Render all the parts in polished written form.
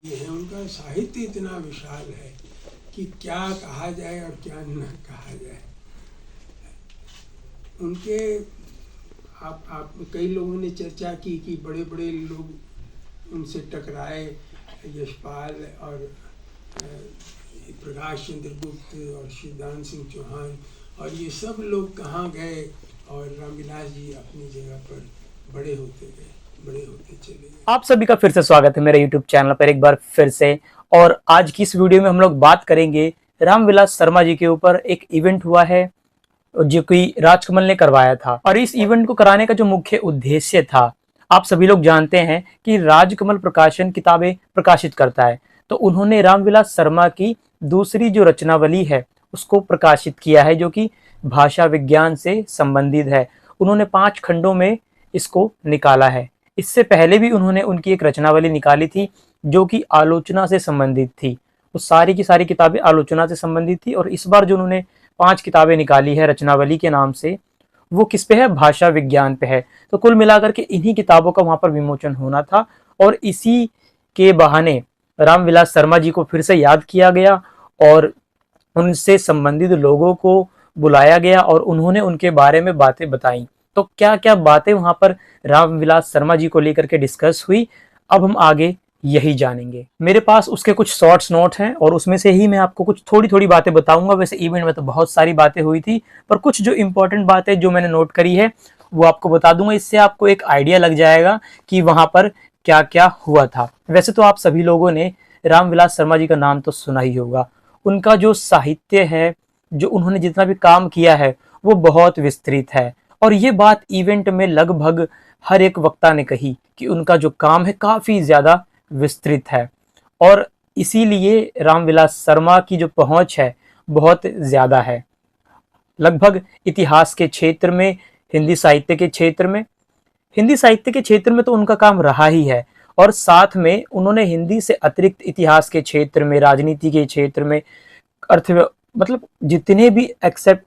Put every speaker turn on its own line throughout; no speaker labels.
ये है, उनका साहित्य इतना विशाल है कि क्या कहा जाए और क्या न कहा जाए। उनके आप कई लोगों ने चर्चा की कि बड़े बड़े लोग उनसे टकराए, यशपाल और प्रकाश चंद्र गुप्त और शिवदान सिंह चौहान, और ये सब लोग कहाँ गए, और रामविलास जी अपनी जगह पर बड़े होते गए, बड़े होते चले गए।
आप सभी का फिर से स्वागत है मेरे YouTube चैनल पर एक बार फिर से। और आज की इस वीडियो में हम लोग बात करेंगे रामविलास शर्मा जी के ऊपर। एक इवेंट हुआ है जो कि राजकमल ने करवाया था, और इस इवेंट को कराने का जो मुख्य उद्देश्य था, आप सभी लोग जानते हैं कि राजकमल प्रकाशन किताबें प्रकाशित करता है। तो उन्होंने रामविलास शर्मा की दूसरी जो रचनावली है उसको प्रकाशित किया है, जो कि भाषा विज्ञान से संबंधित है। उन्होंने 5 खंडों में इसको निकाला है। इससे पहले भी उन्होंने उनकी एक रचनावली निकाली थी जो कि आलोचना से संबंधित थी। वो सारी की सारी किताबें आलोचना से संबंधित थी, और इस बार जो उन्होंने 5 किताबें निकाली है रचनावली के नाम से, वो किस पे है? भाषा विज्ञान पे है। तो कुल मिलाकर के इन्हीं किताबों का वहां पर विमोचन होना था, और इसी के बहाने रामविलास शर्मा जी को फिर से याद किया गया और उनसे संबंधित लोगों को बुलाया गया और उन्होंने उनके बारे में बातें बताई। तो क्या क्या बातें वहां पर रामविलास शर्मा जी को लेकर के डिस्कस हुई, अब हम आगे यही जानेंगे। मेरे पास उसके कुछ शॉर्ट्स नोट हैं और उसमें से ही मैं आपको कुछ थोड़ी थोड़ी बातें बताऊंगा। वैसे इवेंट में तो बहुत सारी बातें हुई थी, पर कुछ जो इंपॉर्टेंट बातें जो मैंने नोट करी है वो आपको बता दूंगा। इससे आपको एक आइडिया लग जाएगा कि वहां पर क्या क्या हुआ था। वैसे तो आप सभी लोगों ने रामविलास शर्मा जी का नाम तो सुना ही होगा। उनका जो साहित्य है, जो उन्होंने जितना भी काम किया है, वो बहुत विस्तृत है। और ये बात इवेंट में लगभग हर एक वक्ता ने कही कि उनका जो काम है काफी ज्यादा विस्तृत है, और इसीलिए रामविलास शर्मा की जो पहुंच है बहुत ज्यादा है। लगभग इतिहास के क्षेत्र में, हिंदी साहित्य के क्षेत्र में, हिंदी साहित्य के क्षेत्र में तो उनका काम रहा ही है, और साथ में उन्होंने हिंदी से अतिरिक्त इतिहास के क्षेत्र में, राजनीति के क्षेत्र में, अर्थ मतलब जितने भी एक्सेप्ट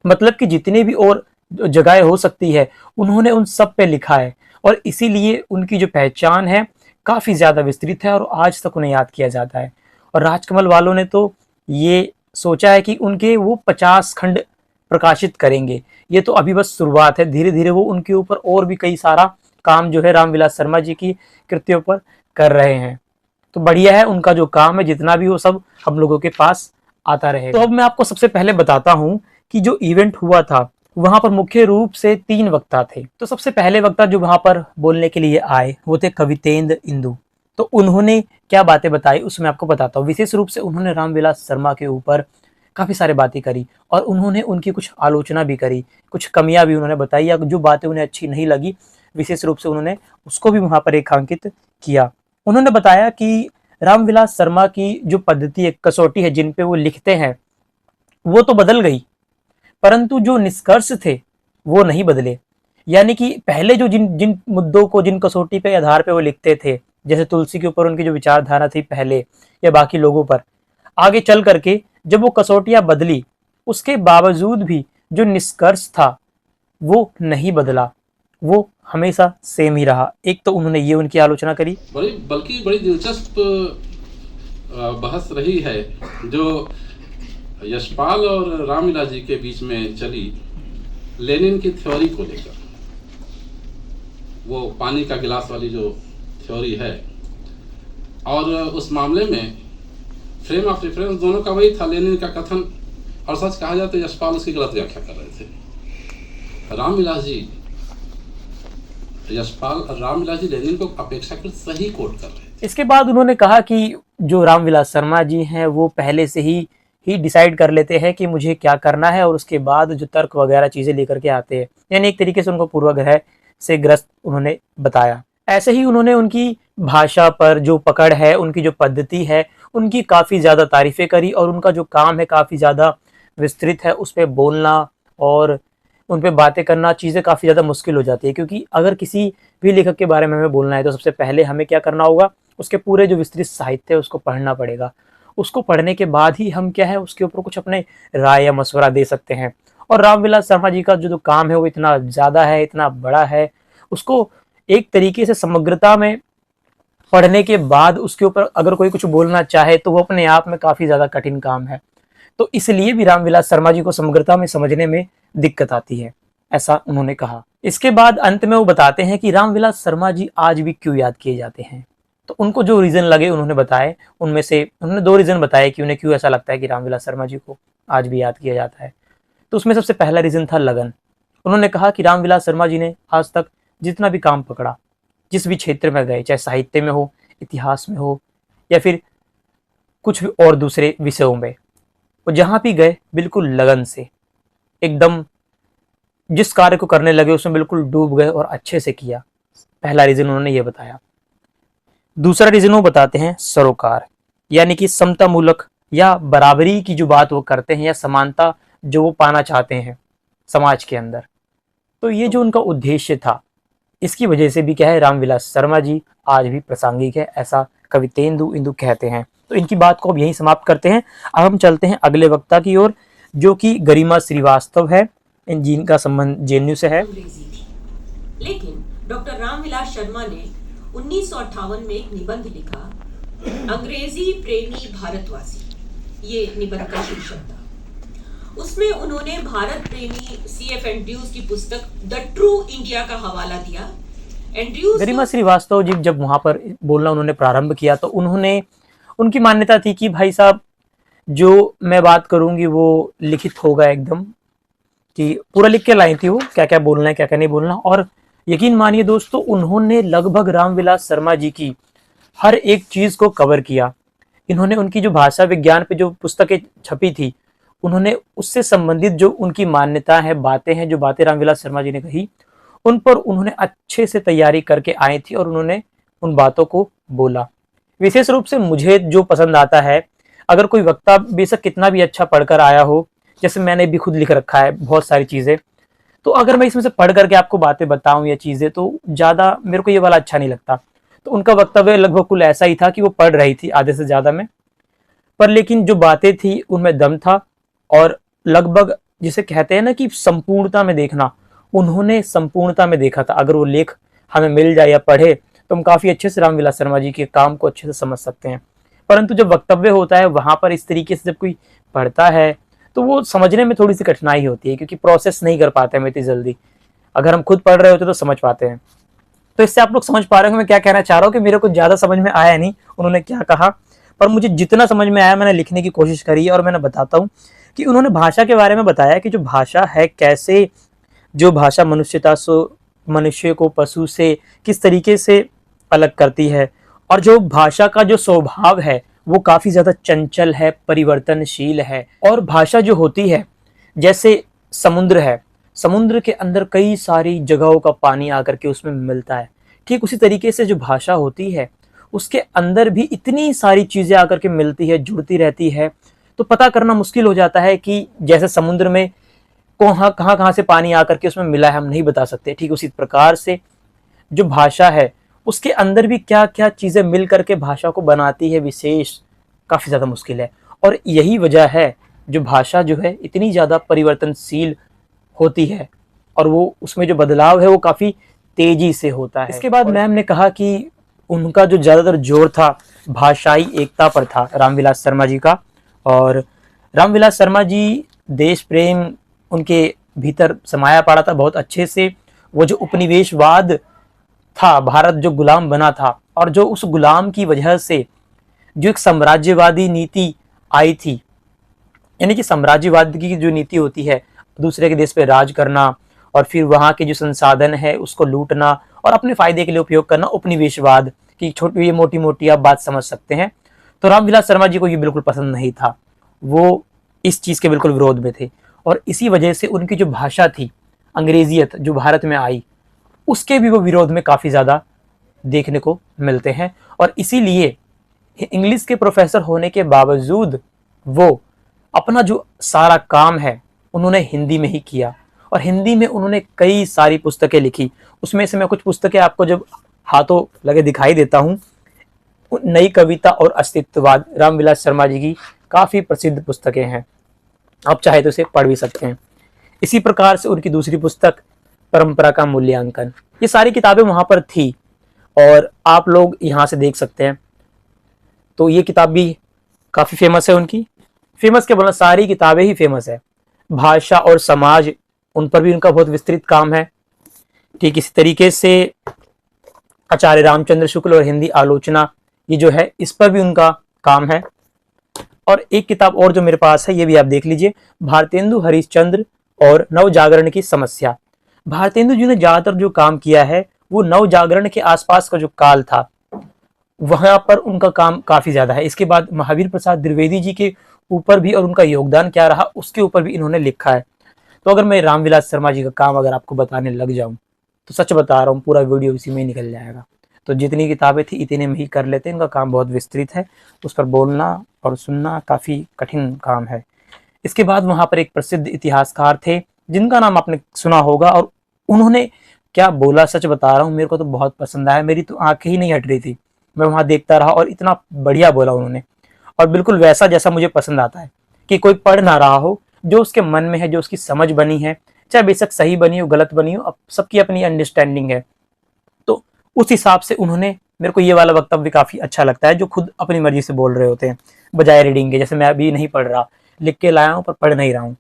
मतलब कि जितने भी और जगहें हो सकती है उन्होंने उन सब पे लिखा है, और इसीलिए उनकी जो पहचान है काफी ज्यादा विस्तृत है और आज तक उन्हें याद किया जाता है। और राजकमल वालों ने तो ये सोचा है कि उनके वो 50 खंड प्रकाशित करेंगे। ये तो अभी बस शुरुआत है, धीरे धीरे वो उनके ऊपर और भी कई सारा काम जो है रामविलास शर्मा जी की कृतियों पर कर रहे हैं। तो बढ़िया है, उनका जो काम है जितना भी हो सब हम लोगों के पास आता रहेगा। तो अब मैं आपको सबसे पहले बताता हूं कि जो इवेंट हुआ था वहां पर मुख्य रूप से 3 वक्ता थे। तो सबसे पहले वक्ता जो वहां पर बोलने के लिए आए वो थे कवितेंद्र इंदु। तो उन्होंने क्या बातें बताई उसमें आपको बताता हूँ। विशेष रूप से उन्होंने रामविलास शर्मा के ऊपर काफी सारी बातें करी, और उन्होंने उनकी कुछ आलोचना भी करी, कुछ कमियां भी उन्होंने बताई, या जो बातें उन्हें अच्छी नहीं लगी विशेष रूप से उन्होंने उसको भी वहां पर रेखांकित किया। उन्होंने बताया कि रामविलास शर्मा की जो पद्धति है, कसौटी है जिन पे वो लिखते हैं, वो तो बदल गई, परंतु जो निष्कर्ष थे वो नहीं बदले। यानी कि पहले जो जिन जिन मुद्दों को, जिन कसौटी के आधार पे वो लिखते थे, जैसे तुलसी के ऊपर उनकी जो विचारधारा थी पहले, या बाकी लोगों पर, आगे चल करके जब वो कसौटियां बदली, उसके बावजूद भी जो निष्कर्ष था वो नहीं बदला, वो हमेशा सेम ही रहा। एक तो उन्होंने ये उनकी आलोचना करी।
बल्कि बड़ी दिलचस्प बहस रही है जो यशपाल और रामविलास जी के बीच में चली लेनिन की थ्योरी को लेकर। वो पानी का गिलास वाली जो थ्योरी है, और उस मामले में फ्रेम ऑफ रेफरेंस दोनों का वही था, लेनिन का कथन, और सच कहा जाए तो यशपाल उसकी गलत व्याख्या कर रहे थे। रामविलास जी लेनिन को अपेक्षाकृत सही कोट कर रहे थे।
इसके बाद उन्होंने कहा कि जो रामविलास शर्मा जी हैं वो पहले से ही डिसाइड कर लेते हैं कि मुझे क्या करना है, और उसके बाद जो तर्क वगैरह चीजें लेकर के आते हैं। यानी एक तरीके से उनको पूर्वाग्रह से ग्रस्त उन्होंने बताया। ऐसे ही उन्होंने उनकी भाषा पर जो पकड़ है, उनकी जो पद्धति है, उनकी काफी ज्यादा तारीफें करी, और उनका जो काम है काफी ज्यादा विस्तृत है। उस पर बोलना और उन पे बातें करना, चीज़ें काफ़ी ज़्यादा मुश्किल हो जाती है, क्योंकि अगर किसी भी लेखक के बारे में हमें बोलना है तो सबसे पहले हमें क्या करना होगा? उसके पूरे जो विस्तृत साहित्य है उसको पढ़ना पड़ेगा। उसको पढ़ने के बाद ही हम क्या है उसके ऊपर कुछ अपने राय या मशवरा दे सकते हैं। और रामविलास शर्मा जी का जो काम है वो इतना ज़्यादा है, इतना बड़ा है, उसको एक तरीके से समग्रता में पढ़ने के बाद उसके ऊपर अगर कोई कुछ बोलना चाहे तो वो अपने आप में काफी ज्यादा कठिन काम है। तो इसलिए भी रामविलास शर्मा जी को समग्रता में समझने में दिक्कत आती है, ऐसा उन्होंने कहा। इसके बाद अंत में वो बताते हैं कि रामविलास शर्मा जी आज भी क्यों याद किए जाते हैं। तो उनको जो रीजन लगे उन्होंने बताए, उनमें से उन्होंने 2 रीजन बताए कि उन्हें क्यों ऐसा लगता है कि रामविलास शर्मा जी को आज भी याद किया जाता है। तो उसमें सबसे पहला रीजन था लगन। उन्होंने कहा कि रामविलास शर्मा जी ने आज तक जितना भी काम पकड़ा, जिस भी क्षेत्र में गए, चाहे साहित्य में हो, इतिहास में हो या फिर कुछ भी और दूसरे विषयों में, वो जहां भी गए बिल्कुल लगन से एकदम जिस कार्य को करने लगे उसमें बिल्कुल डूब गए और अच्छे से किया। पहला रीजन उन्होंने ये बताया। दूसरा रीजन वो बताते हैं सरोकार, यानी कि समता मूलक या बराबरी की जो बात वो करते हैं या समानता जो वो पाना चाहते हैं समाज के अंदर। तो ये जो उनका उद्देश्य था, इसकी वजह से भी क्या है, रामविलास शर्मा जी आज भी प्रासंगिक है, ऐसा कवितेंदु इंदु कहते हैं। तो इनकी बात को अब यहीं समाप्त करते हैं। अब हम चलते हैं अगले वक्ता की ओर, जो कि गरिमा श्रीवास्तव है, जिनका संबंध जेएनयू से है।
अंग्रेजी थी, लेकिन डॉक्टर रामविलास शर्मा ने 1958 में एक निबंध लिखा, अंग्रेजी प्रेमी भारतवासी। ये निबंध का शीर्षक था। उसमें उन्होंने भारत प्रेमी C.F. एंड्रयूज की पुस्तक द ट्रू इंडिया का हवाला दिया। एंड्रयूज
गरिमा श्रीवास्तव जी जब वहां पर बोलना उन्होंने प्रारंभ किया तो उनकी मान्यता थी कि भाई साहब जो मैं बात करूंगी वो लिखित होगा एकदम, कि पूरा लिख के लाई थी वो, क्या क्या बोलना है क्या क्या नहीं बोलना। और यकीन मानिए दोस्तों, उन्होंने लगभग रामविलास शर्मा जी की हर एक चीज को कवर किया। इन्होंने उनकी जो भाषा विज्ञान पे जो पुस्तकें छपी थी, उन्होंने उससे संबंधित जो उनकी मान्यता है, बातें हैं, जो बातें रामविलास शर्मा जी ने कही, उन पर उन्होंने अच्छे से तैयारी करके आई थी और उन्होंने उन बातों को बोला। विशेष रूप से मुझे जो पसंद आता है, अगर कोई वक्ता बेशक कितना भी अच्छा पढ़कर आया हो, जैसे मैंने भी खुद लिख रखा है बहुत सारी चीजें, तो अगर मैं इसमें से पढ़ करके आपको बातें बताऊं या चीजें, तो ज्यादा मेरे को ये वाला अच्छा नहीं लगता। तो उनका वक्तव्य लगभग कुल ऐसा ही था कि वो पढ़ रही थी आधे से ज्यादा में, पर लेकिन जो बातें थी उनमें दम था और लगभग जिसे कहते हैं ना कि संपूर्णता में देखना, उन्होंने संपूर्णता में देखा था। अगर वो लेख हमें मिल जाए या पढ़े तो हम काफी अच्छे से रामविलास शर्मा जी के काम को अच्छे से समझ सकते हैं। परंतु जब वक्तव्य होता है वहां पर इस तरीके से जब कोई पढ़ता है तो वो समझने में थोड़ी सी कठिनाई होती है, क्योंकि प्रोसेस नहीं कर पाते हम इतनी जल्दी। अगर हम खुद पढ़ रहे होते तो समझ पाते हैं। तो इससे आप लोग समझ पा रहे होंगे मैं क्या कहना चाह रहा हूँ, कि मेरे को ज्यादा समझ में आया नहीं उन्होंने क्या कहा, पर मुझे जितना समझ में आया मैंने लिखने की कोशिश करी है। और मैंने बताता हूँ कि उन्होंने भाषा के बारे में बताया कि जो भाषा है, कैसे जो भाषा मनुष्य को पशु से किस तरीके से अलग करती है, और जो भाषा का जो स्वभाव है वो काफी ज्यादा चंचल है, परिवर्तनशील है। और भाषा जो होती है, जैसे समुद्र है, समुद्र के अंदर कई सारी जगहों का पानी आकर के उसमें मिलता है, ठीक उसी तरीके से जो भाषा होती है उसके अंदर भी इतनी सारी चीजें आकर के मिलती है, जुड़ती रहती है। तो पता करना मुश्किल हो जाता है कि जैसे समुद्र में कहाँ से पानी आकर के उसमें मिला है, हम नहीं बता सकते। ठीक उसी प्रकार से जो भाषा है उसके अंदर भी क्या क्या चीजें मिल करके भाषा को बनाती है विशेष, काफी ज्यादा मुश्किल है। और यही वजह है जो भाषा जो है इतनी ज्यादा परिवर्तनशील होती है, और वो उसमें जो बदलाव है वो काफी तेजी से होता है। इसके बाद मैम ने कहा कि उनका जो ज्यादातर जोर था भाषाई एकता पर था, रामविलास शर्मा जी का। और रामविलास शर्मा जी देश प्रेम उनके भीतर समाया पड़ा था बहुत अच्छे से। वो जो उपनिवेशवाद था, भारत जो गुलाम बना था, और जो उस गुलाम की वजह से जो एक साम्राज्यवादी नीति आई थी, यानी कि साम्राज्यवाद की जो नीति होती है, दूसरे के देश पे राज करना और फिर वहाँ के जो संसाधन है उसको लूटना और अपने फायदे के लिए उपयोग करना, उपनिवेशवाद की छोटी मोटी मोटी आप बात समझ सकते हैं। तो रामविलास शर्मा जी को ये बिल्कुल पसंद नहीं था, वो इस चीज़ के बिल्कुल विरोध में थे। और इसी वजह से उनकी जो भाषा थी, अंग्रेजियत जो भारत में आई, उसके भी वो विरोध में काफ़ी ज़्यादा देखने को मिलते हैं। और इसीलिए इंग्लिश के प्रोफेसर होने के बावजूद वो अपना जो सारा काम है उन्होंने हिंदी में ही किया, और हिंदी में उन्होंने कई सारी पुस्तकें लिखी। उसमें से मैं कुछ पुस्तकें आपको जब हाथों लगे दिखाई देता हूँ, नई कविता और अस्तित्ववाद, रामविलास शर्मा जी की काफ़ी प्रसिद्ध पुस्तकें हैं, आप चाहे तो इसे पढ़ भी सकते हैं। इसी प्रकार से उनकी दूसरी पुस्तक परंपरा का मूल्यांकन, ये सारी किताबें वहाँ पर थी। और आप लोग यहाँ से देख सकते हैं। तो ये किताब भी काफ़ी फेमस है उनकी। फेमस क्या बोलना, सारी किताबें ही फेमस है। भाषा और समाज, उन पर भी उनका बहुत विस्तृत काम है। ठीक इसी तरीके से आचार्य रामचंद्र शुक्ल और हिंदी आलोचना, ये जो है इस पर भी उनका काम है। और एक किताब और जो मेरे पास है, ये भी आप देख लीजिए, भारतेंदु हरिश्चंद्र और नव जागरण की समस्या। भारतेंदु जी ने ज्यादातर जो काम किया है वो नव जागरण के आसपास का जो काल था वहां पर उनका काम काफी ज्यादा है। इसके बाद महावीर प्रसाद द्विवेदी जी के ऊपर भी और उनका योगदान क्या रहा उसके ऊपर भी इन्होंने लिखा है। तो अगर मैं रामविलास शर्मा जी का काम अगर आपको बताने लग जाऊं तो सच बता रहा हूँ पूरा वीडियो इसी में निकल जाएगा। तो जितनी किताबें थी इतने में ही कर लेते हैं। इनका काम बहुत विस्तृत है, उस पर बोलना और सुनना काफ़ी कठिन काम है। इसके बाद वहाँ पर एक प्रसिद्ध इतिहासकार थे जिनका नाम आपने सुना होगा, और उन्होंने क्या बोला सच बता रहा हूँ, मेरे को तो बहुत पसंद आया। मेरी तो आंखें ही नहीं हट रही थी, मैं वहाँ देखता रहा और इतना बढ़िया बोला उन्होंने, और बिल्कुल वैसा जैसा मुझे पसंद आता है कि कोई पढ़ ना रहा हो, जो उसके मन में है, जो उसकी समझ बनी है, चाहे बेशक सही बनी हो गलत बनी हो, अब सबकी अपनी अंडरस्टैंडिंग है। तो उस हिसाब से उन्होंने, मेरे को ये वाला वक्तव्य काफ़ी अच्छा लगता है जो खुद अपनी मर्जी से बोल रहे होते हैं बजाय रीडिंग के। जैसे मैं अभी नहीं पढ़ रहा, लिख के लाया हूँ पर पढ़ नहीं रहा हूँ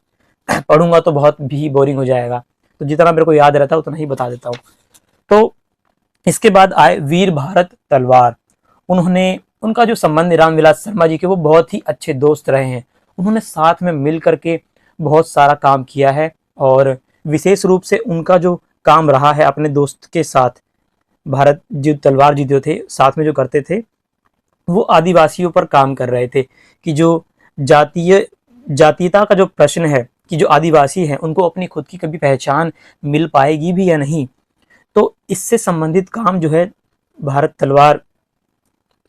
पढ़ूंगा तो बहुत भी बोरिंग हो जाएगा, तो जितना मेरे को याद रहता है उतना ही बता देता हूँ। तो इसके बाद आए वीर भारत तलवार। उन्होंने, उनका जो संबंध रामविलास शर्मा जी के, वो बहुत ही अच्छे दोस्त रहे हैं। उन्होंने साथ में मिल करके बहुत सारा काम किया है, और विशेष रूप से उनका जो काम रहा है अपने दोस्त के साथ, भारत जी तलवार जी जो थे साथ में जो करते थे, वो आदिवासियों पर काम कर रहे थे कि जो जातीयता का जो प्रश्न है कि जो आदिवासी हैं उनको अपनी खुद की कभी पहचान मिल पाएगी भी या नहीं, तो इससे संबंधित काम जो है भारत तलवार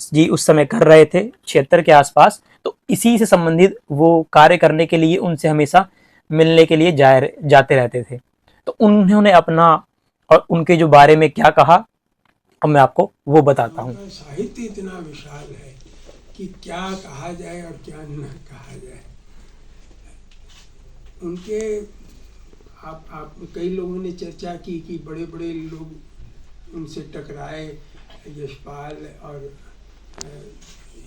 जी उस समय कर रहे थे 76 के आसपास। तो इसी से संबंधित वो कार्य करने के लिए उनसे हमेशा मिलने के लिए जाते रहते थे। तो उन्होंने अपना और उनके जो बारे में क्या कहा, अब मैं आपको वो बताता हूँ।
उनका साहित्य इतना विशाल है कि क्या कहा जाए और क्या न कहा जाए। उनके आप कई लोगों ने चर्चा की कि बड़े बड़े लोग उनसे टकराए, यशपाल और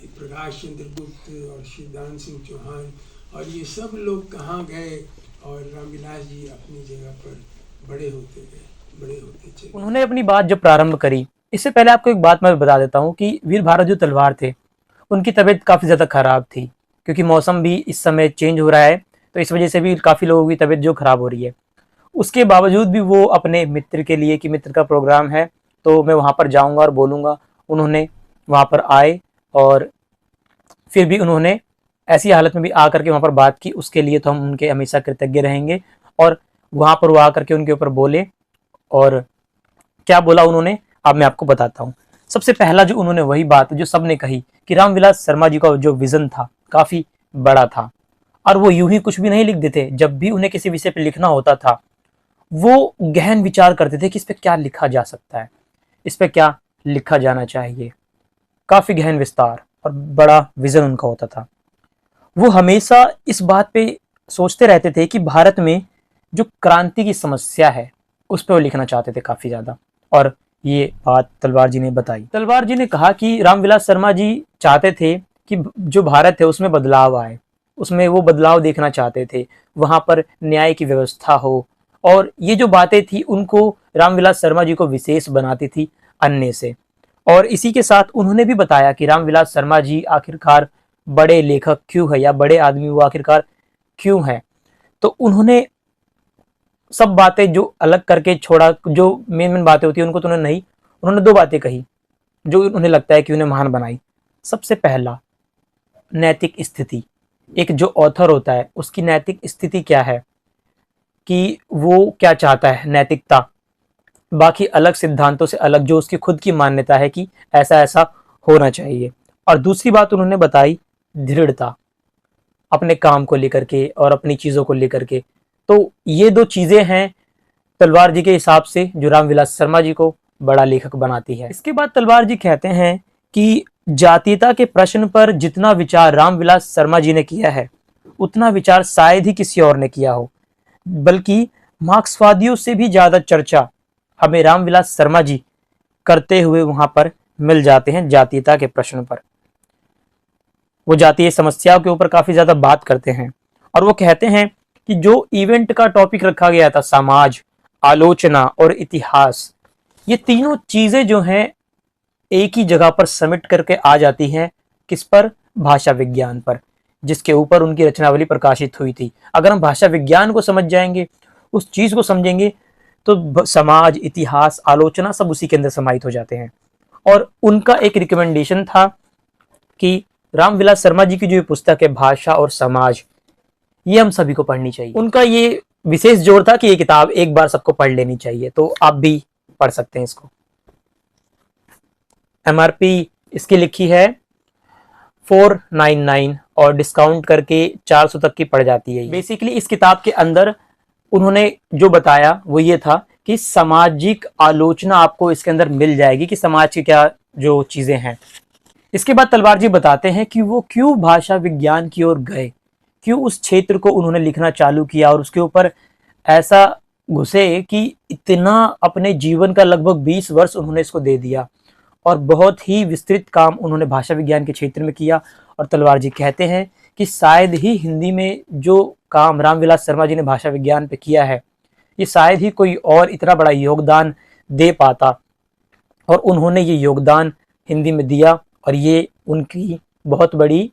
प्रकाश चंद्र गुप्त और शिवदान सिंह चौहान, और ये सब लोग कहाँ गए, और रामविलास जी अपनी जगह पर बड़े होते गए, बड़े होते चले।
उन्होंने अपनी बात जब प्रारंभ करी, इससे पहले आपको एक बात मैं बता देता हूँ कि वीर भारत जो तलवार थे उनकी तबीयत काफ़ी ज़्यादा खराब थी, क्योंकि मौसम भी इस समय चेंज हो रहा है, तो इस वजह से भी काफ़ी लोगों की तबीयत जो खराब हो रही है। उसके बावजूद भी वो अपने मित्र के लिए, कि मित्र का प्रोग्राम है तो मैं वहाँ पर जाऊँगा और बोलूँगा, उन्होंने वहाँ पर आए, और फिर भी उन्होंने ऐसी हालत में भी आकर के वहाँ पर बात की। उसके लिए तो हम उनके हमेशा कृतज्ञ रहेंगे। और वहाँ पर वो आकर के उनके ऊपर बोले, और क्या बोला उन्होंने अब मैं आपको बताता हूँ। सबसे पहला जो उन्होंने वही बात जो सबने कही कि रामविलास शर्मा जी का जो विजन था काफ़ी बड़ा था, और वो यूं ही कुछ भी नहीं लिख देते। जब भी उन्हें किसी विषय पर लिखना होता था वो गहन विचार करते थे कि इस पर क्या लिखा जा सकता है, इस पर क्या लिखा जाना चाहिए। काफ़ी गहन विस्तार और बड़ा विजन उनका होता था। वो हमेशा इस बात पे सोचते रहते थे कि भारत में जो क्रांति की समस्या है उस पर वो लिखना चाहते थे काफ़ी ज़्यादा, और ये बात तलवार जी ने बताई। तलवार जी ने कहा कि रामविलास शर्मा जी चाहते थे कि जो भारत है उसमें बदलाव आए, उसमें वो बदलाव देखना चाहते थे, वहाँ पर न्याय की व्यवस्था हो, और ये जो बातें थी उनको रामविलास शर्मा जी को विशेष बनाती थी अन्य से। और इसी के साथ उन्होंने भी बताया कि रामविलास शर्मा जी आखिरकार बड़े लेखक क्यों है, या बड़े आदमी वो आखिरकार क्यों है। तो उन्होंने सब बातें जो अलग करके छोड़ा, जो मेन बातें होती है उनको तो उन्होंने नहीं, उन्होंने दो बातें कही जो उन्हें लगता है कि उन्हें महान बनाई। सबसे पहला, नैतिक स्थिति। एक जो ऑथर होता है उसकी नैतिक स्थिति क्या है, कि वो क्या चाहता है, नैतिकता, बाकी अलग सिद्धांतों से अलग जो उसकी खुद की मान्यता है कि ऐसा ऐसा होना चाहिए। और दूसरी बात उन्होंने बताई, दृढ़ता, अपने काम को लेकर के और अपनी चीज़ों को लेकर के। तो ये दो चीज़ें हैं तलवार जी के हिसाब से जो रामविलास शर्मा जी को बड़ा लेखक बनाती है। इसके बाद तलवार जी कहते हैं कि जातीयता के प्रश्न पर जितना विचार रामविलास शर्मा जी ने किया है उतना विचार शायद ही किसी और ने किया हो, बल्कि मार्क्सवादियों से भी ज़्यादा चर्चा हमें रामविलास शर्मा जी करते हुए वहां पर मिल जाते हैं जातीयता के प्रश्न पर। वो जातीय समस्याओं के ऊपर काफी ज्यादा बात करते हैं और वो कहते हैं कि जो इवेंट का टॉपिक रखा गया था, समाज, आलोचना और इतिहास, ये तीनों चीजें जो हैं एक ही जगह पर समिट करके आ जाती हैं। किस पर? भाषा विज्ञान पर, जिसके ऊपर उनकी रचनावली प्रकाशित हुई थी। अगर हम भाषा विज्ञान को समझ जाएंगे, उस चीज को समझेंगे, तो समाज, इतिहास, आलोचना सब उसी के अंदर समाहित हो जाते हैं। और उनका एक रिकमेंडेशन था कि रामविलास शर्मा जी की जो पुस्तक है भाषा और समाज, ये हम सभी को पढ़नी चाहिए। उनका ये विशेष जोर था कि ये किताब एक बार सबको पढ़ लेनी चाहिए, तो आप भी पढ़ सकते हैं इसको। MRP इसकी लिखी है 499 और डिस्काउंट करके 400 तक की पड़ जाती है। बेसिकली इस किताब के अंदर उन्होंने जो बताया वो ये था कि सामाजिक आलोचना आपको इसके अंदर मिल जाएगी कि समाज की क्या जो चीजें हैं। इसके बाद तलवार जी बताते हैं कि वो क्यों भाषा विज्ञान की ओर गए, क्यों उस क्षेत्र को उन्होंने लिखना चालू किया और उसके ऊपर ऐसा घुसे कि इतना अपने जीवन का लगभग 20 वर्ष उन्होंने इसको दे दिया और बहुत ही विस्तृत काम उन्होंने भाषा विज्ञान के क्षेत्र में किया। और तलवार जी कहते हैं कि शायद ही हिंदी में जो काम रामविलास शर्मा जी ने भाषा विज्ञान पे किया है, ये शायद ही कोई और इतना बड़ा योगदान दे पाता, और उन्होंने ये योगदान हिंदी में दिया और ये उनकी बहुत बड़ी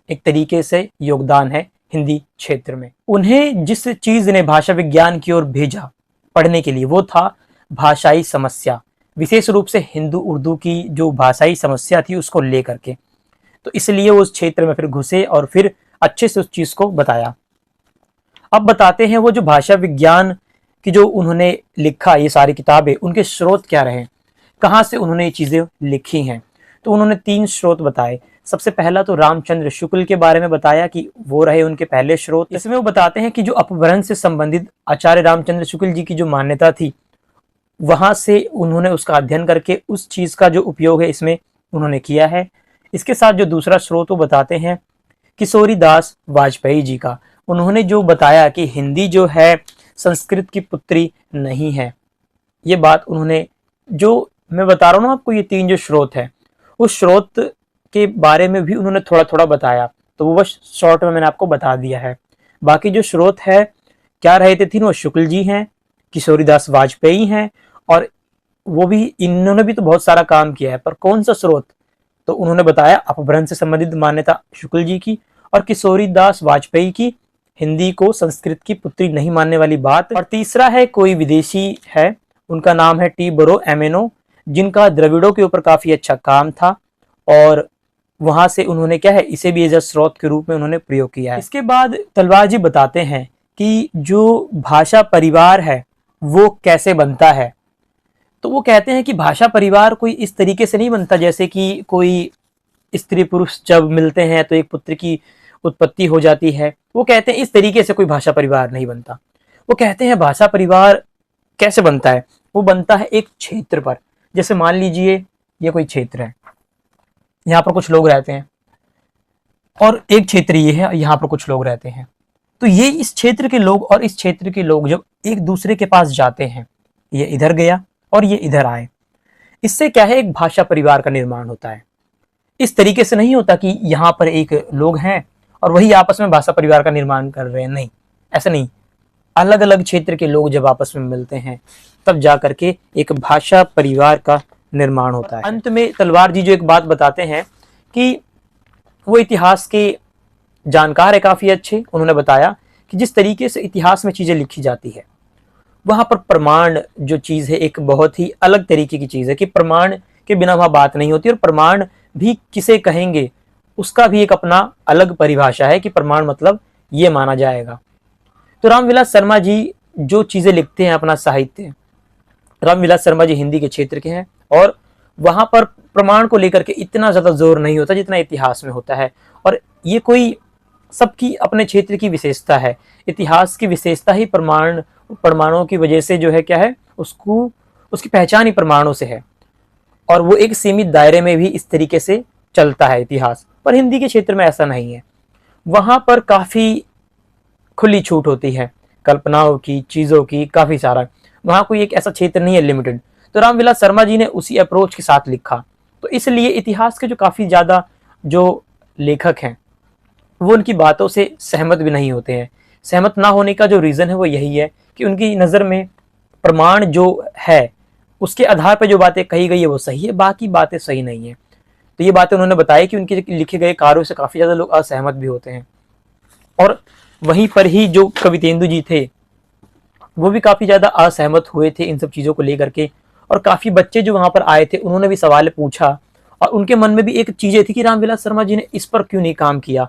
एक तरीके से योगदान है हिंदी क्षेत्र में। उन्हें जिस चीज ने भाषा विज्ञान की ओर भेजा पढ़ने के लिए वो था भाषाई समस्या, विशेष रूप से हिंदू उर्दू की जो भाषाई समस्या थी उसको लेकर के। तो इसलिए वो उस क्षेत्र में फिर घुसे और फिर अच्छे से उस चीज को बताया। अब बताते हैं वो जो भाषा विज्ञान की जो उन्होंने लिखा, ये सारी किताबें, उनके स्रोत क्या रहे, कहाँ से उन्होंने ये चीजें लिखी हैं। तो उन्होंने 3 स्रोत बताए। सबसे पहला तो रामचंद्र शुक्ल के बारे में बताया कि वो रहे उनके पहले स्रोत। इसमें वो बताते हैं कि जो अपभ्रंश से संबंधित आचार्य रामचंद्र शुक्ल जी की जो मान्यता थी, वहां से उन्होंने उसका अध्ययन करके उस चीज का जो उपयोग है इसमें उन्होंने किया है। इसके साथ जो दूसरा स्रोत वो बताते हैं किशोरी दास वाजपेयी जी का। उन्होंने जो बताया कि हिंदी जो है संस्कृत की पुत्री नहीं है, ये बात उन्होंने, जो मैं बता रहा हूँ आपको, ये 3 जो स्रोत है उस स्रोत के बारे में भी उन्होंने थोड़ा थोड़ा बताया, तो वो बस शॉर्ट में मैंने आपको बता दिया है। बाकी जो स्रोत है क्या रहे थे 3, वो शुक्ल जी हैं, किशोरी दास वाजपेयी हैं, और वो भी, इन्होंने भी तो बहुत सारा काम किया है, पर कौन सा स्रोत, तो उन्होंने बताया अपभ्रंश से संबंधित मान्यता शुक्ल जी की और किशोरी दास वाजपेयी की हिंदी को संस्कृत की पुत्री नहीं मानने वाली बात। और तीसरा है कोई विदेशी है, उनका नाम है टी बरो एमेनो, जिनका द्रविड़ों के ऊपर काफी अच्छा काम था और वहां से उन्होंने क्या है, इसे भी एज अ स्रोत के रूप में उन्होंने प्रयोग किया है। इसके बाद तलवार जी बताते हैं कि जो भाषा परिवार है वो कैसे बनता है। तो वो कहते हैं कि भाषा परिवार कोई इस तरीके से नहीं बनता जैसे कि कोई स्त्री पुरुष जब मिलते हैं तो एक पुत्र की उत्पत्ति हो जाती है। वो कहते हैं इस तरीके से कोई भाषा परिवार नहीं बनता। वो कहते हैं भाषा परिवार कैसे बनता है, वो बनता है एक क्षेत्र पर। जैसे मान लीजिए ये कोई क्षेत्र है, यहाँ पर कुछ लोग रहते हैं, और एक क्षेत्र ये है, यहाँ पर कुछ लोग रहते हैं। तो ये इस क्षेत्र के लोग और इस क्षेत्र के लोग जब एक दूसरे के पास जाते हैं, ये इधर गया और ये इधर आए, इससे क्या है, एक भाषा परिवार का निर्माण होता है। इस तरीके से नहीं होता कि यहाँ पर एक लोग हैं और वही आपस में भाषा परिवार का निर्माण कर रहे हैं, नहीं, ऐसा नहीं। अलग अलग क्षेत्र के लोग जब आपस में मिलते हैं तब जा करके एक भाषा परिवार का निर्माण होता है। अंत में तलवार जी जो एक बात बताते हैं कि वो इतिहास के जानकार है काफी अच्छे। उन्होंने बताया कि जिस तरीके से इतिहास में चीजें लिखी जाती है वहां पर प्रमाण जो चीज है एक बहुत ही अलग तरीके की चीज है कि प्रमाण के बिना वहां बात नहीं होती, और प्रमाण भी किसे कहेंगे उसका भी एक अपना अलग परिभाषा है कि प्रमाण मतलब ये माना जाएगा। तो रामविलास शर्मा जी जो चीजें लिखते हैं अपना साहित्य, रामविलास शर्मा जी हिंदी के क्षेत्र के हैं और वहां पर प्रमाण को लेकर के इतना ज्यादा जोर नहीं होता जितना इतिहास में होता है। और ये कोई सबकी अपने क्षेत्र की विशेषता है। इतिहास की विशेषता ही प्रमाणों की वजह से जो है क्या है, उसको उसकी पहचान ही प्रमाणों से है, और वो एक सीमित दायरे में भी इस तरीके से चलता है इतिहास। पर हिंदी के क्षेत्र में ऐसा नहीं है, वहां पर काफी खुली छूट होती है कल्पनाओं की, चीजों की, काफी सारा। वहां कोई एक ऐसा क्षेत्र नहीं है लिमिटेड। तो रामविलास शर्मा जी ने उसी अप्रोच के साथ लिखा। तो इसलिए इतिहास के जो काफ़ी ज़्यादा जो लेखक हैं वो उनकी बातों से सहमत भी नहीं होते हैं। सहमत ना होने का जो रीज़न है वो यही है कि उनकी नज़र में प्रमाण जो है उसके आधार पर जो बातें कही गई है वो सही है, बाकी बातें सही नहीं है। तो ये बातें उन्होंने बताई कि उनके लिखे गए कार्यों से काफ़ी ज़्यादा लोग असहमत भी होते हैं। और वहीं पर ही जो कवितेंदु जी थे वो भी काफ़ी ज़्यादा असहमत हुए थे इन सब चीज़ों को लेकर के। और काफ़ी बच्चे जो वहाँ पर आए थे उन्होंने भी सवाल पूछा और उनके मन में भी एक चीज़ें थी कि रामविलास शर्मा जी ने इस पर क्यों नहीं काम किया,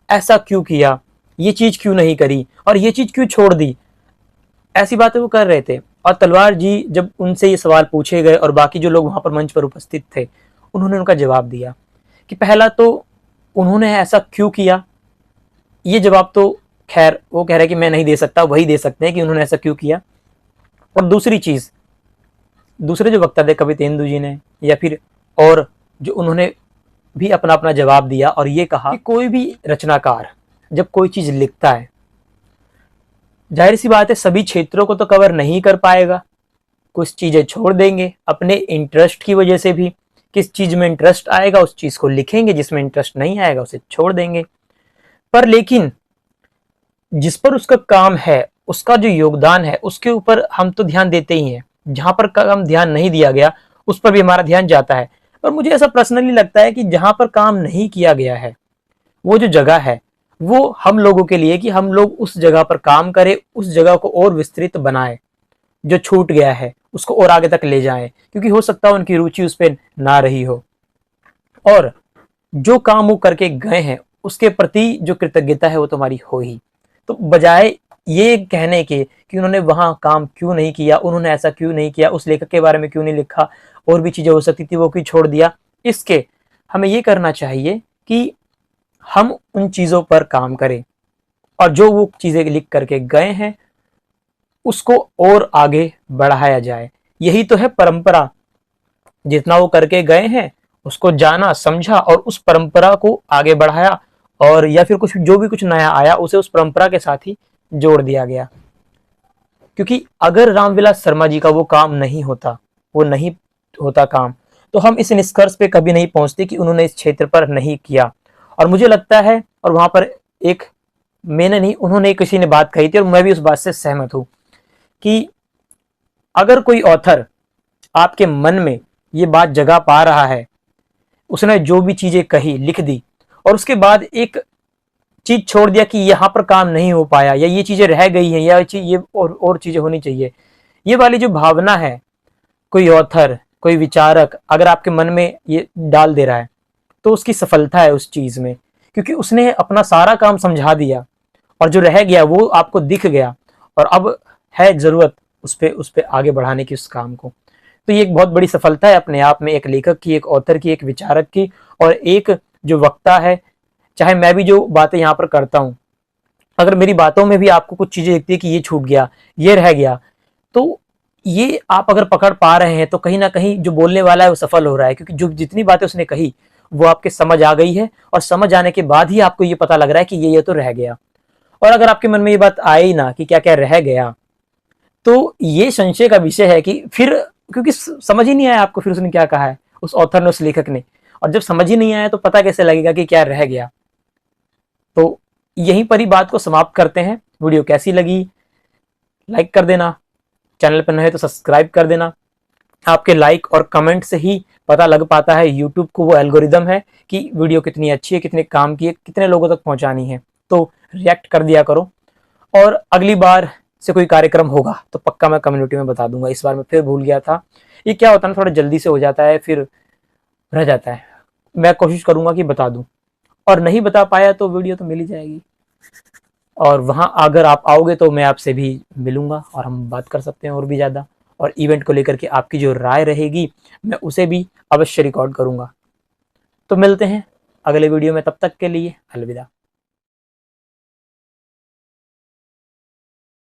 ऐसा क्यों किया, ये चीज़ क्यों नहीं करी और ये चीज़ क्यों छोड़ दी। ऐसी बातें वो कर रहे थे। और तलवार जी जब उनसे ये सवाल पूछे गए और बाकी जो लोग वहाँ पर मंच पर उपस्थित थे उन्होंने उनका जवाब दिया कि पहला तो उन्होंने ऐसा क्यों किया, ये जवाब तो खैर वो कह रहे हैं कि मैं नहीं दे सकता, वही दे सकते हैं कि उन्होंने ऐसा क्यों किया। और दूसरी चीज़, दूसरे जो वक्ता थे कवितेंदु जी ने या फिर और जो उन्होंने भी अपना अपना जवाब दिया और ये कहा कि कोई भी रचनाकार जब कोई चीज़ लिखता है, जाहिर सी बात है सभी क्षेत्रों को तो कवर नहीं कर पाएगा, कुछ चीज़ें छोड़ देंगे अपने इंटरेस्ट की वजह से भी। किस चीज़ में इंटरेस्ट आएगा उस चीज़ को लिखेंगे, जिसमें इंटरेस्ट नहीं आएगा उसे छोड़ देंगे। पर लेकिन जिस पर उसका काम है, उसका जो योगदान है, उसके ऊपर हम तो ध्यान देते ही हैं। जहाँ पर काम ध्यान नहीं दिया गया उस पर भी हमारा ध्यान जाता है। और मुझे ऐसा पर्सनली लगता है कि जहाँ पर काम नहीं किया गया है वो जो जगह है वो हम लोगों के लिए कि हम लोग उस जगह पर काम करें, उस जगह को और विस्तृत बनाएं, जो छूट गया है उसको और आगे तक ले जाएं, क्योंकि हो सकता है उनकी रुचि उस पर ना रही हो। और जो काम वो करके गए हैं उसके प्रति जो कृतज्ञता है वो तुम्हारी हो ही। तो बजाय ये कहने के कि उन्होंने वहाँ काम क्यों नहीं किया, उन्होंने ऐसा क्यों नहीं किया, उस लेखक के बारे में क्यों नहीं लिखा, और भी चीज़ें हो सकती थी वो क्यों छोड़ दिया, इसके हमें ये करना चाहिए कि हम उन चीज़ों पर काम करें और जो वो चीज़ें लिख करके गए हैं उसको और आगे बढ़ाया जाए। यही तो है परंपरा। जितना वो करके गए हैं उसको जाना, समझा और उस परंपरा को आगे बढ़ाया, और या फिर कुछ जो भी कुछ नया आया उसे उस परंपरा के साथ ही जोड़ दिया गया। क्योंकि अगर रामविलास शर्मा जी का वो काम नहीं होता, वो नहीं होता काम, तो हम इस निष्कर्ष पे कभी नहीं पहुंचते कि उन्होंने इस क्षेत्र पर नहीं किया। और मुझे लगता है, और वहां पर एक मैंने नहीं उन्होंने किसी ने बात कही थी और मैं भी उस बात से सहमत हूं कि अगर कोई ऑथर आपके मन में ये बात जगा पा रहा है, उसने जो भी चीजें कही लिख दी और उसके बाद एक चीज छोड़ दिया कि यहाँ पर काम नहीं हो पाया या ये चीजें रह गई हैं या ये और चीजें होनी चाहिए, ये वाली जो भावना है कोई ऑथर, कोई विचारक अगर आपके मन में ये डाल दे रहा है तो उसकी सफलता है उस चीज में, क्योंकि उसने अपना सारा काम समझा दिया और जो रह गया वो आपको दिख गया और अब है जरूरत उस पे आगे बढ़ाने की उस काम को। तो ये एक बहुत बड़ी सफलता है अपने आप में, एक लेखक की, एक ऑथर की, एक विचारक की और एक जो वक्ता है। चाहे मैं भी जो बातें यहाँ पर करता हूँ, अगर मेरी बातों में भी आपको कुछ चीजें दिखती है कि ये छूट गया, ये रह गया, तो ये आप अगर पकड़ पा रहे हैं तो कहीं ना कहीं जो बोलने वाला है वो सफल हो रहा है, क्योंकि जो जितनी बातें उसने कही वो आपके समझ आ गई है और समझ आने के बाद ही आपको ये पता लग रहा है कि ये तो रह गया। और अगर आपके मन में ये बात आए ही ना कि क्या क्या रह गया, तो ये संशय का विषय है कि फिर, क्योंकि समझ ही नहीं आया आपको फिर उसने क्या कहा है, उस ऑथर ने, उस लेखक ने, और जब समझ ही नहीं आया तो पता कैसे लगेगा कि क्या रह गया। तो यहीं पर ही बात को समाप्त करते हैं। वीडियो कैसी लगी लाइक कर देना, चैनल पर नए हैं तो सब्सक्राइब कर देना। आपके लाइक और कमेंट से ही पता लग पाता है यूट्यूब को, वो एल्गोरिदम है कि वीडियो कितनी अच्छी है, कितने काम की है, कितने लोगों तक पहुंचानी है। तो रिएक्ट कर दिया करो और अगली बार से कोई कार्यक्रम होगा तो पक्का मैं कम्युनिटी में बता दूंगा। इस बार मैं फिर भूल गया था, ये क्या होता है ना, थोड़ा जल्दी से हो जाता है फिर रह जाता है। मैं कोशिश करूंगा कि बता दूं, और नहीं बता पाया तो वीडियो तो मिल ही जाएगी और वहां अगर आप आओगे तो मैं आपसे भी मिलूंगा और हम बात कर सकते हैं और भी ज़्यादा, और इवेंट को लेकर के आपकी जो राय रहेगी मैं उसे भी अवश्य रिकॉर्ड करूंगा। तो मिलते हैं अगले वीडियो में, तब तक के लिए अलविदा।